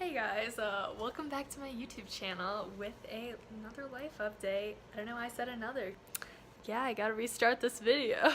Hey guys, welcome back to my YouTube channel with another life update. I don't know why I said another. Yeah, I gotta restart this video.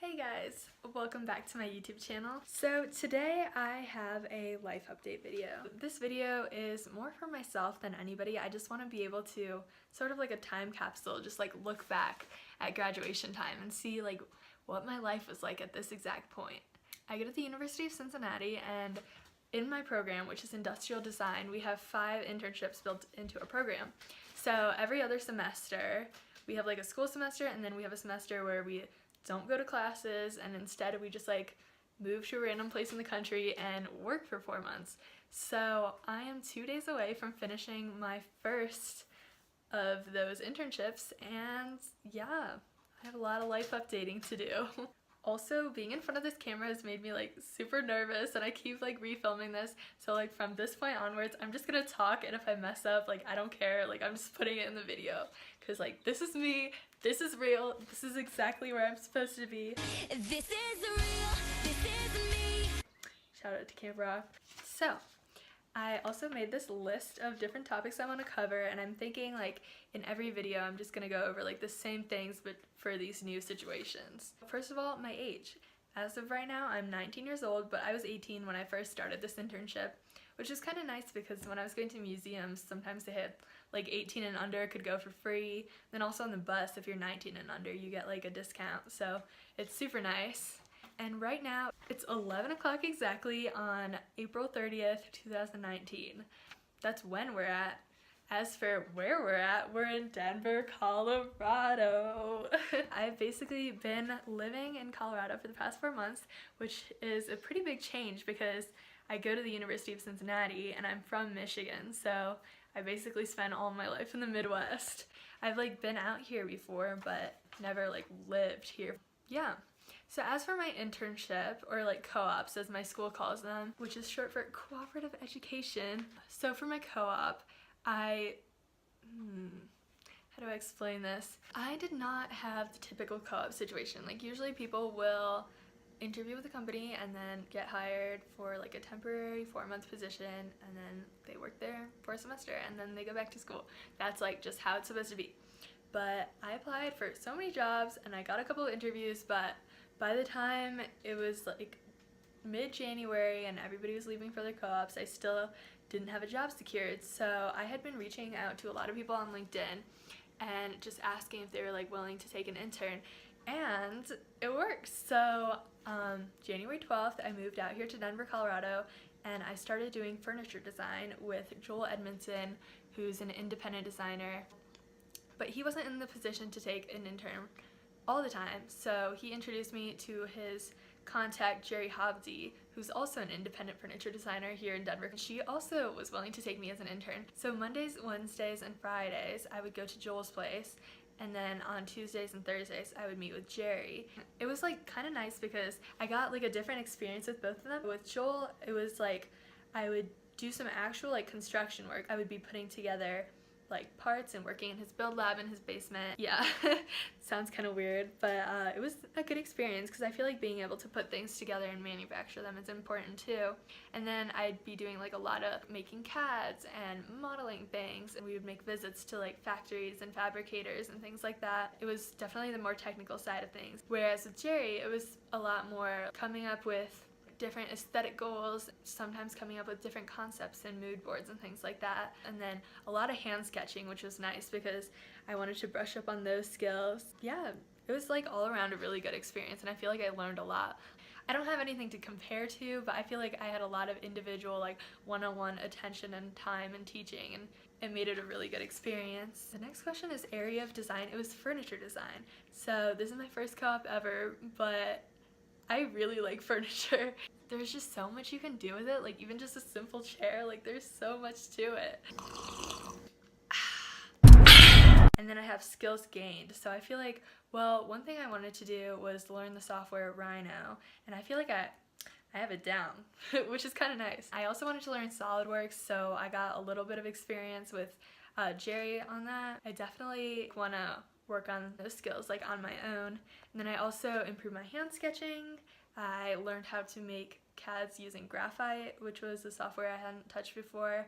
Hey guys, welcome back to my YouTube channel. So today I have a life update video. This video is more for myself than anybody. I just want to be able to sort of like a time capsule, just like look back at graduation time and see like what my life was like at this exact point. I go to the University of Cincinnati, and in my program, which is industrial design, we have 5 internships built into our program. So every other semester, we have like a school semester, and then we have a semester where we don't go to classes, and instead we just like move to a random place in the country and work for 4 months. So I am 2 days away from finishing my first of those internships, and yeah, I have a lot of life updating to do. Also, being in front of this camera has made me like super nervous, and I keep like refilming this, so like from this point onwards I'm just gonna talk, and if I mess up, like I don't care, like I'm just putting it in the video because like this is me, this is real, this is exactly where I'm supposed to be. This is real, this is me. Shout out to Camp Rock. So I also made this list of different topics I want to cover, and I'm thinking like in every video I'm just gonna go over like the same things but for these new situations. First of all, my age. As of right now, I'm 19 years old, but I was 18 when I first started this internship, which is kind of nice because when I was going to museums, sometimes they had like 18 and under could go for free. Then also on the bus, if you're 19 and under, you get like a discount, so it's super nice. And right now, it's 11 o'clock exactly on April 30th, 2019. That's when we're at. As for where we're in Denver, Colorado. I've basically been living in Colorado for the past 4 months, which is a pretty big change because I go to the University of Cincinnati and I'm from Michigan, so I basically spent all my life in the Midwest. I've like been out here before, but never like lived here. Yeah. So as for my internship, or like co-ops as my school calls them, which is short for cooperative education. So for my co-op, how do I explain this? I did not have the typical co-op situation. Like usually people will interview with a company and then get hired for like a temporary 4-month position, and then they work there for a semester and then they go back to school. That's like just how it's supposed to be. But I applied for so many jobs and I got a couple of interviews, but by the time it was like mid-January and everybody was leaving for their co-ops, I still didn't have a job secured. So I had been reaching out to a lot of people on LinkedIn and just asking if they were like willing to take an intern, and it worked. So January 12th I moved out here to Denver, Colorado, and I started doing furniture design with Joel Edmondson, who's an independent designer, but he wasn't in the position to take an intern all the time, so he introduced me to his contact Jerry Hobsey, who's also an independent furniture designer here in Denver. She also was willing to take me as an intern. So Mondays, Wednesdays, and Fridays I would go to Joel's place, and then on Tuesdays and Thursdays I would meet with Jerry. It was like kind of nice because I got like a different experience with both of them. With Joel, it was like I would do some actual like construction work. I would be putting together like parts and working in his build lab in his basement. Yeah, sounds kind of weird, but it was a good experience because I feel like being able to put things together and manufacture them is important too. And then I'd be doing like a lot of making CADs and modeling things, and we would make visits to like factories and fabricators and things like that. It was definitely the more technical side of things. Whereas with Jerry, it was a lot more coming up with different aesthetic goals, sometimes coming up with different concepts and mood boards and things like that. And then a lot of hand sketching, which was nice because I wanted to brush up on those skills. Yeah, it was like all around a really good experience, and I feel like I learned a lot. I don't have anything to compare to, but I feel like I had a lot of individual like one-on-one attention and time and teaching, and it made it a really good experience. The next question is area of design. It was furniture design. So this is my first co-op ever, but I really like furniture. There's just so much you can do with it, like even just a simple chair, like there's so much to it. And then I have skills gained. So I feel like, well, one thing I wanted to do was learn the software Rhino, and I feel like I have it down, which is kind of nice. I also wanted to learn SolidWorks, so I got a little bit of experience with Jerry on that. I definitely want to work on those skills like on my own. And then I also improved my hand sketching. I learned how to make CADs using graphite, which was a software I hadn't touched before.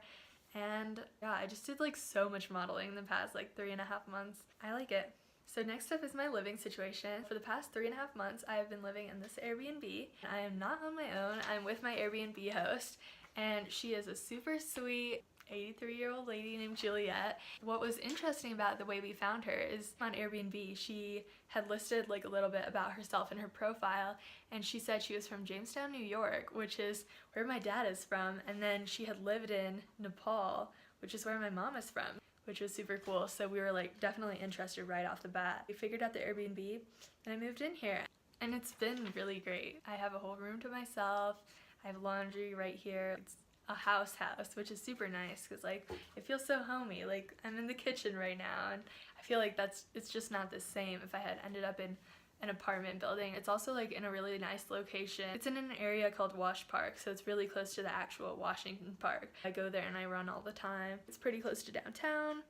And yeah, I just did like so much modeling in the past like 3.5 months. I like it. So next up is my living situation. For the past 3.5 months, I have been living in this Airbnb. I am not on my own. I'm with my Airbnb host, and she is a super sweet 83-year-old lady named Juliet. What was interesting about the way we found her is on Airbnb, she had listed like a little bit about herself in her profile, and she said she was from Jamestown, New York, which is where my dad is from, and then she had lived in Nepal, which is where my mom is from, which was super cool. So we were like definitely interested right off the bat. We figured out the Airbnb and I moved in here, and it's been really great. I have a whole room to myself. I have laundry right here. It's a house, which is super nice because like it feels so homey. Like I'm in the kitchen right now, and I feel like it's just not the same if I had ended up in an apartment building. It's also like in a really nice location. It's in an area called Wash Park, so it's really close to the actual Washington Park. I go there and I run all the time. It's pretty close to downtown.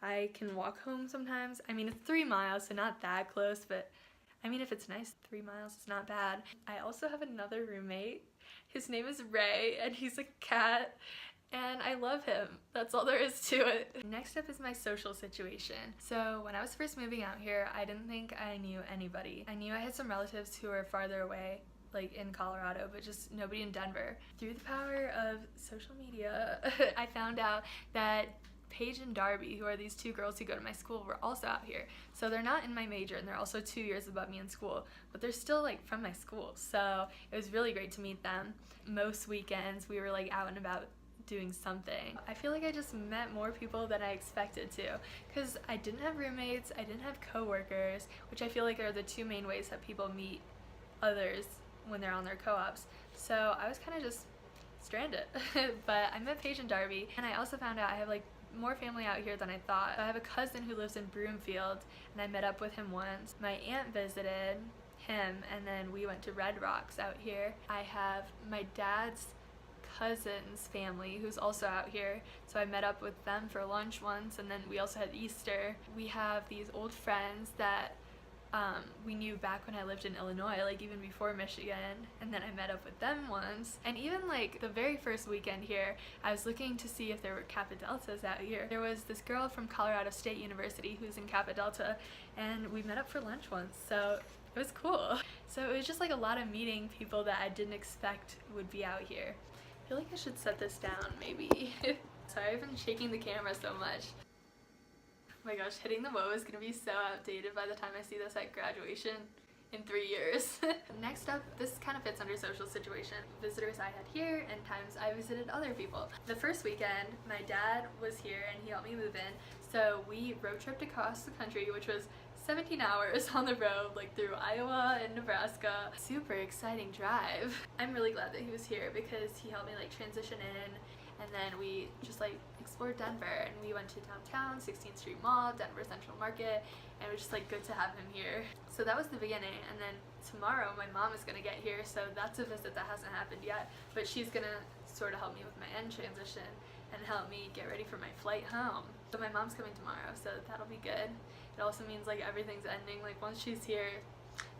I can walk home sometimes. I mean, it's 3 miles, so not that close, but I mean, if it's nice, 3 miles is not bad. I also have another roommate. His name is Ray, and he's a cat, and I love him. That's all there is to it. Next up is my social situation. So when I was first moving out here, I didn't think I knew anybody. I knew I had some relatives who were farther away, like in Colorado, but just nobody in Denver. Through the power of social media, I found out that Paige and Darby, who are these 2 girls who go to my school, were also out here. So they're not in my major, and they're also 2 years above me in school, but they're still like from my school. So it was really great to meet them. Most weekends we were like out and about doing something. I feel like I just met more people than I expected to, because I didn't have roommates, I didn't have coworkers, which I feel like are the 2 main ways that people meet others when they're on their co-ops. So I was kind of just stranded. But I met Paige and Darby, and I also found out I have like more family out here than I thought. I have a cousin who lives in Broomfield, and I met up with him once. My aunt visited him, and then we went to Red Rocks out here. I have my dad's cousin's family who's also out here, so I met up with them for lunch once, and then we also had Easter. We have these old friends that we knew back when I lived in Illinois, like even before Michigan, and then I met up with them once. And even like the very first weekend here, I was looking to see if there were Kappa Deltas out here. There was this girl from Colorado State University who's in Kappa Delta, and we met up for lunch once, so it was cool. So it was just like a lot of meeting people that I didn't expect would be out here. I feel like I should set this down maybe. Sorry, I've been shaking the camera so much. Oh my gosh, hitting the whoa is gonna be so outdated by the time I see this at graduation in 3 years. Next up, this kind of fits under social situation. Visitors I had here and times I visited other people. The first weekend, my dad was here and he helped me move in. So we road tripped across the country, which was 17 hours on the road, like through Iowa and Nebraska. Super exciting drive. I'm really glad that he was here because he helped me like transition in. And then we just like explored Denver, and we went to downtown, 16th Street Mall, Denver Central Market, and it was just like good to have him here. So that was the beginning, and then tomorrow my mom is gonna get here, so that's a visit that hasn't happened yet, but she's gonna sort of help me with my end transition and help me get ready for my flight home. So my mom's coming tomorrow, so that'll be good. It also means like everything's ending, like once she's here,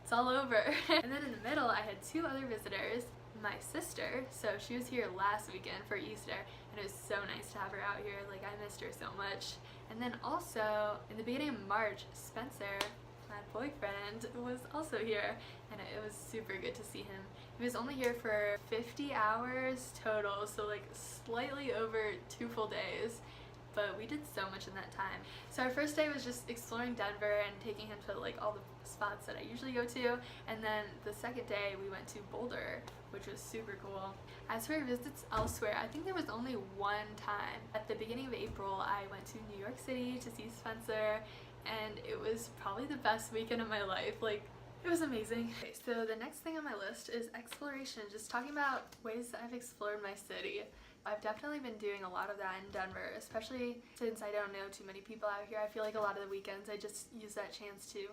it's all over. And then in the middle, I had 2 other visitors. My sister, so she was here last weekend for Easter, and it was so nice to have her out here. Like I missed her so much. And then also in the beginning of March, Spencer, my boyfriend, was also here, and it was super good to see him. He was only here for 50 hours total, so like slightly over 2 full days, but we did so much in that time. So our first day was just exploring Denver and taking him to like all the spots that I usually go to, and then the second day we went to Boulder, which was super cool. As for visits elsewhere, I think there was only one time. At the beginning of April, I went to New York City to see Spencer, and it was probably the best weekend of my life. Like, it was amazing. Okay, so the next thing on my list is exploration, just talking about ways that I've explored my city. I've definitely been doing a lot of that in Denver, especially since I don't know too many people out here. I feel like a lot of the weekends I just use that chance to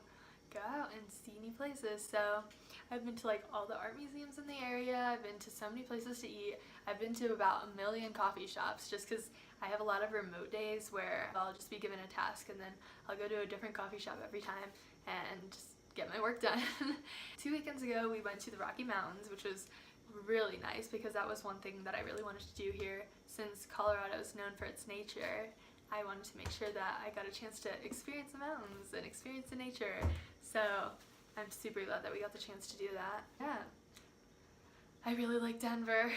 go out and see new places. So I've been to like all the art museums in the area. I've been to so many places to eat. I've been to about 1 million coffee shops just because I have a lot of remote days where I'll just be given a task and then I'll go to a different coffee shop every time and just get my work done. 2 weekends ago we went to the Rocky Mountains, which was really nice because that was one thing that I really wanted to do here. Since Colorado is known for its nature, I wanted to make sure that I got a chance to experience the mountains and experience the nature. So I'm super glad that we got the chance to do that. Yeah, I really like Denver.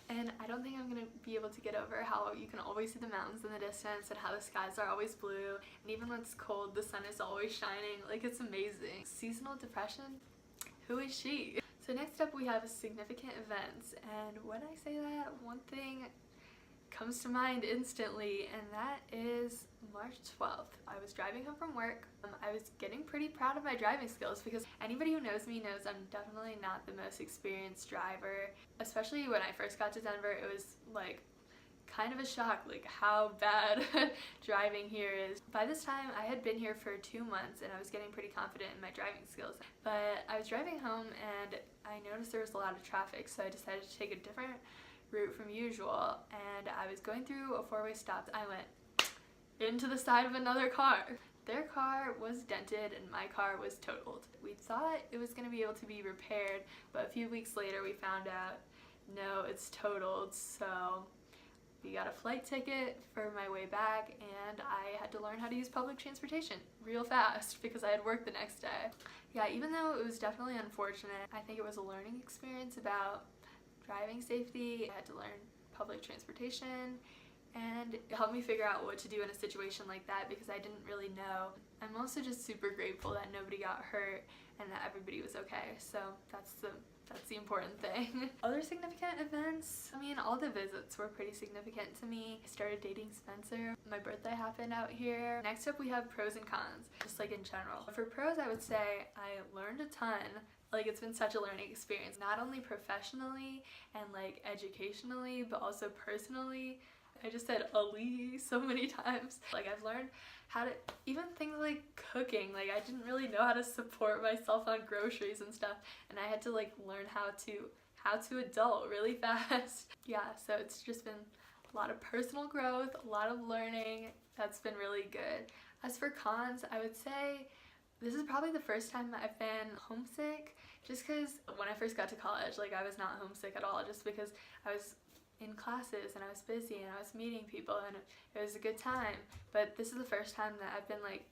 And I don't think I'm gonna be able to get over how you can always see the mountains in the distance and how the skies are always blue. And even when it's cold, the sun is always shining. Like, it's amazing. Seasonal depression? Who is she? So next up we have significant events. And when I say that, one thing comes to mind instantly, and that is March 12th. I was driving home from work. I was getting pretty proud of my driving skills because anybody who knows me knows I'm definitely not the most experienced driver. Especially when I first got to Denver, it was like kind of a shock, like how bad driving here is. By this time, I had been here for 2 months and I was getting pretty confident in my driving skills. But I was driving home and I noticed there was a lot of traffic, so I decided to take a different route from usual, and I was going through a four-way stop. I went into the side of another car. Their car was dented and my car was totaled. We thought it was going to be able to be repaired, but a few weeks later we found out, no, it's totaled. So we got a flight ticket for my way back, and I had to learn how to use public transportation real fast because I had work the next day. Yeah, even though it was definitely unfortunate, I think it was a learning experience about driving safety. I had to learn public transportation, and it helped me figure out what to do in a situation like that because I didn't really know. I'm also just super grateful that nobody got hurt and that everybody was okay, so that's the important thing. Other significant events, I mean, all the visits were pretty significant to me. I started dating Spencer. My birthday happened out here. Next up we have pros and cons, just like in general. For pros, I would say I learned a ton. Like, it's been such a learning experience, not only professionally and like educationally, but also personally. I just said Ali so many times. Like, I've learned how to, even things like cooking, like I didn't really know how to support myself on groceries and stuff, and I had to like learn how to adult really fast. Yeah, so it's just been a lot of personal growth, a lot of learning. That's been really good. As for cons, I would say this is probably the first time I've been homesick, just because when I first got to college, like, I was not homesick at all, just because I was in classes and I was busy and I was meeting people and it was a good time. But this is the first time that I've been like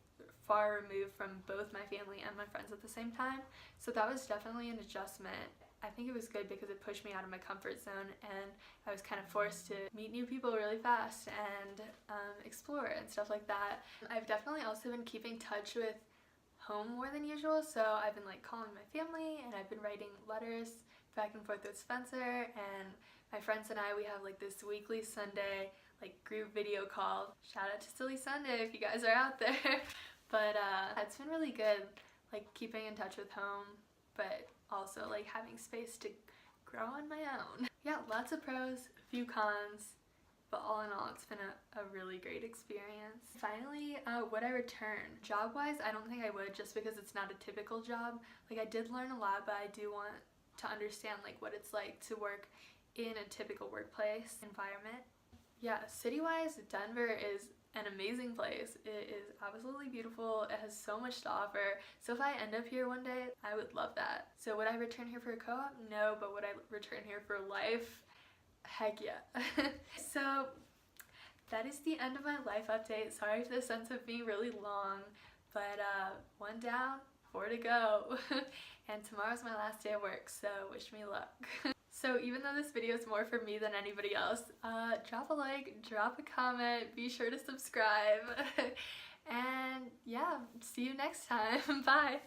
far removed from both my family and my friends at the same time, so that was definitely an adjustment. I think it was good because it pushed me out of my comfort zone and I was kind of forced to meet new people really fast and explore and stuff like that. I've definitely also been keeping touch with home more than usual, so I've been like calling my family and I've been writing letters back and forth with Spencer, and my friends and I, we have like this weekly Sunday like group video call. Shout out to Silly Sunday if you guys are out there. But it's been really good, like keeping in touch with home, but also like having space to grow on my own. Yeah, lots of pros, a few cons, but all in all, it's been a really great experience. Finally, would I return? Job-wise, I don't think I would, just because it's not a typical job. Like, I did learn a lot, but I do want to understand like what it's like to work in a typical workplace environment. Yeah, city-wise, Denver is an amazing place. It is absolutely beautiful. It has so much to offer. So if I end up here one day, I would love that. So would I return here for a co-op? No, but would I return here for life? Heck yeah. So that is the end of my life update. Sorry for the sense of being really long, but 1 down, 4 to go. And tomorrow's my last day of work, so wish me luck. So even though this video is more for me than anybody else, drop a like, drop a comment, be sure to subscribe. And yeah, see you next time. Bye.